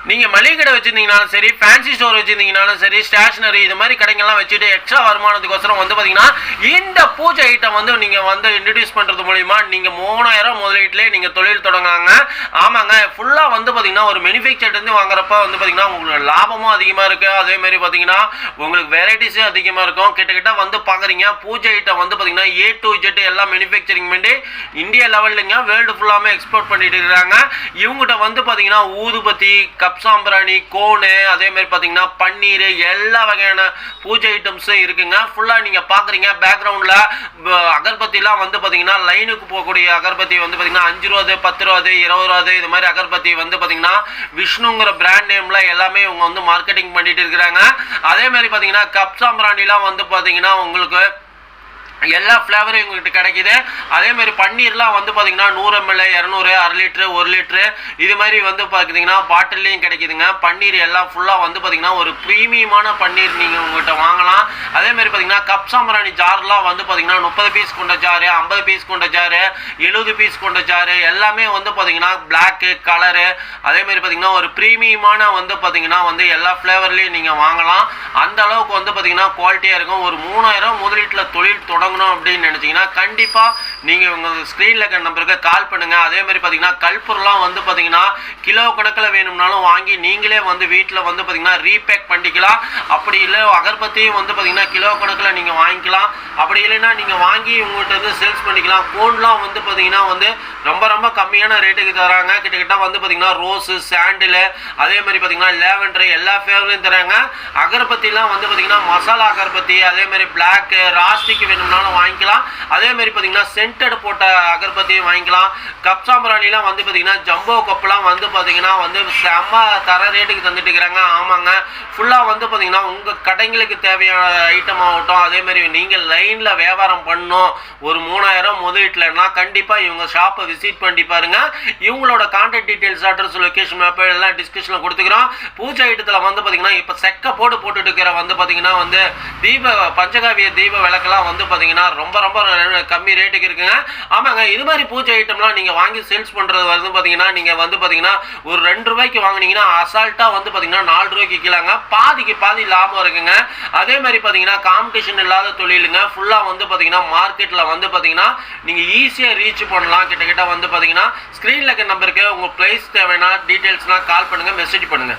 நீங்கள் மளிகை கடை வச்சுருந்தீங்கனாலும் சரி, ஃபேன்சி ஸ்டோர் வச்சுருந்தீங்கனாலும் சரி, ஸ்டேஷனரி இது மாதிரி கடைங்கள்லாம் வச்சுட்டு எக்ஸ்ட்ரா வருமானத்துக்கோசரம் வந்து பார்த்தீங்கன்னா இந்த பூஜை ஐட்டம் வந்து நீங்கள் வந்து இன்ட்ரடியூஸ் பண்ணுறது மூலிமா நீங்கள் 3000 முதலீட்டிலே நீங்கள் தொழில் தொடங்குறாங்க. ஆமாங்க, ஃபுல்லாக வந்து பார்த்தீங்கன்னா ஒரு மேனுஃபேக்சர்லேருந்து வாங்குறப்ப வந்து பார்த்தீங்கன்னா உங்களுக்கு லாபமும் அதிகமாக இருக்குது. அதேமாதிரி பார்த்தீங்கன்னா உங்களுக்கு வெரைட்டிஸும் அதிகமாக இருக்கும். கிட்டத்தட்ட வந்து பார்க்குறீங்க பூஜை ஐட்டம் வந்து பார்த்தீங்கன்னா A to Z எல்லாம் மேனுஃபேக்சரிங் பண்ணி இந்தியா லெவல்லைங்க வேர்ல்டு ஃபுல்லாமே எக்ஸ்போர்ட் பண்ணிட்டு இருக்கிறாங்க. இவங்ககிட்ட வந்து பார்த்தீங்கன்னா ஊதுபத்தி, கப் சாம்பிராணி, கோனு, அதே மாதிரி பார்த்தீங்கன்னா பன்னீர், எல்லா வகையான பூஜை ஐட்டம்ஸும் இருக்குங்க. ஃபுல்லாக நீங்கள் பார்க்குறீங்க பேக்ரவுண்டில் அகர்பத்திலாம் வந்து பார்த்தீங்கன்னா லைனுக்கு போகக்கூடிய அகர்பத்தி வந்து பார்த்தீங்கன்னா 5 ரூபா, 10 ரூபா, 20 ரூபா இது மாதிரி அகர்பத்தி வந்து பார்த்தீங்கன்னா விஷ்ணுங்கிற பிராண்ட் நேம்ல எல்லாமே இவங்க வந்து மார்க்கெட்டிங் பண்ணிட்டு இருக்கிறாங்க. அதே மாதிரி பார்த்தீங்கன்னா கப் சாம்பிராணிலாம் வந்து பார்த்தீங்கன்னா உங்களுக்கு எல்லா ஃப்ளேவரும் எங்கள்கிட்ட கிடைக்கிது. அதே மாதிரி பன்னீர்லாம் வந்து பார்த்தீங்கன்னா 100 ml, 200, அரை லிட்டரு, 1 லிட்டரு இது மாதிரி வந்து பார்த்தீங்கன்னா பாட்டில்லையும் கிடைக்குதுங்க. பன்னீர் எல்லாம் ஃபுல்லாக வந்து பார்த்தீங்கன்னா ஒரு ப்ரீமியமான பன்னீர் நீங்கள் உங்கள்கிட்ட வாங்கலாம். அதே மாதிரி பார்த்தீங்கன்னா கப் சாம்பிராணி ஜார்லாம் வந்து பார்த்தீங்கன்னா 30 பீஸ் கொண்ட ஜாரு, 50 பீஸ் கொண்ட ஜாரு, 70 பீஸ் கொண்ட ஜாரு எல்லாமே வந்து பார்த்தீங்கன்னா பிளாக்கு கலரு, அதே மாதிரி பார்த்தீங்கன்னா ஒரு ப்ரீமியமான வந்து பார்த்தீங்கன்னா வந்து எல்லா ஃப்ளேவர்லேயும் நீங்கள் வாங்கலாம். அந்த அளவுக்கு வந்து பார்த்தீங்கன்னா குவாலிட்டியாக இருக்கும். ஒரு 3000 முதலீட்டில் தொழில் தொடங்கணும் அப்படின்னு நினைச்சீங்கன்னா கண்டிப்பா நீங்க உங்க ஸ்கிரீன்ல இருக்க நம்பருக்கு கால் பண்ணுங்க. அதே மாதிரி பாத்தீங்கன்னா கல்பூர்லாம் வந்து பாத்தீங்கன்னா கிலோ கணக்கில் வேணும்னாலும் வாங்கி நீங்களே வந்து வீட்டில் வந்து பாத்தீங்கன்னா ரீபேக் பண்ணிக்கலாம். அப்படி இல்லை அகர்பத்தியும் வந்து பாத்தீங்கன்னா கிலோ கணக்கில் நீங்க வாங்கிக்கலாம். அப்படி இல்லைன்னா நீங்க வாங்கி உங்கள்கிட்ட வந்து சேல்ஸ் பண்ணிக்கலாம். கோன்லாம் வந்து பாத்தீங்கன்னா வந்து ரொம்ப ரொம்ப கம்மியான ரேட்டுக்கு தராங்க. கிட்டத்தட்ட வந்து பாத்தீங்கன்னா ரோஸு, சாண்டில், அதே மாதிரி பாத்தீங்கன்னா லேவெண்டர் எல்லா ஃபேவரையும் தராங்க. அகர்பத்திலாம் வந்து பாத்தீங்கன்னா மசாலா அகர்பத்தி, அதே மாதிரி பிளாக் ராஸ்டிக் வேணும்னாலும் வாங்கிக்கலாம். அதே மாதிரி பார்த்தீங்கன்னா சென்டட் போட்ட அகர்பத்தியும் வாங்கிக்கலாம். கப் சாம்பிராணிலாம் வந்து பார்த்தீங்கன்னா ஜம்போ கப்லாம் வந்து பார்த்தீங்கன்னா வந்து செம்ம தர ரேட்டுக்கு தந்துட்டு இருக்கிறாங்க. ஆமாங்க, ஃபுல்லாக வந்து பார்த்தீங்கன்னா உங்கள் கடைங்களுக்கு தேவையான ஐட்டம் ஆகட்டும். அதே மாதிரி நீங்கள் லைனில் வியாபாரம் பண்ணணும் ஒரு 3000 முதலீட்டில்னா கண்டிப்பாக இவங்க ஷாப்பை விசிட் பண்ணி பாருங்க. இவங்களோட contact details, address, location map எல்லாம் டிஸ்கிரிப்ஷனில் கொடுத்துக்கிறோம். பூஜை ஐட்டத்தில் வந்து பார்த்தீங்கன்னா இப்போ செக்க போட்டுட்டு இருக்கிற வந்து பார்த்தீங்கன்னா வந்து பஞ்சகாவிய தீப விளக்கெல்லாம் வந்து பார்த்தீங்கன்னா ரொம்ப ரொம்ப கம்மி ரேட்டுக்கு இருக்குங்க. ஆமாங்க, இது மாதிரி பூஜை ஐட்டம்லாம் நீங்கள் வாங்கி சேல்ஸ் பண்ணுறது வந்து பார்த்தீங்கன்னா நீங்கள் வந்து பார்த்தீங்கன்னா ஒரு 2 ரூபாய்க்கு வாங்கினீங்கன்னா அசால்ட்டாக வந்து பார்த்தீங்கன்னா 4 ரூபாய்க்கு கீழாங்க பாதிக்கு பாதி லாபம் இருக்குங்க. அதே மாதிரி பார்த்தீங்கன்னா காம்படிஷன் இல்லாத தொழிலுங்க. ஃபுல்லாக வந்து பார்த்தீங்கன்னா மார்க்கெட்டில் வந்து பார்த்தீங்கன்னா நீங்கள் ஈஸியாக ரீச் பண்ணலாம். கிட்டத்தட்ட வந்து பார்த்தீங்கன்னா ஸ்க்ரீனில் இருக்க நம்பருக்கு உங்கள் ப்ரைஸ் தேவைன்னா டீட்டெயில்ஸ்னால் கால் பண்ணுங்கள், மெசேஜ் பண்ணுங்கள்.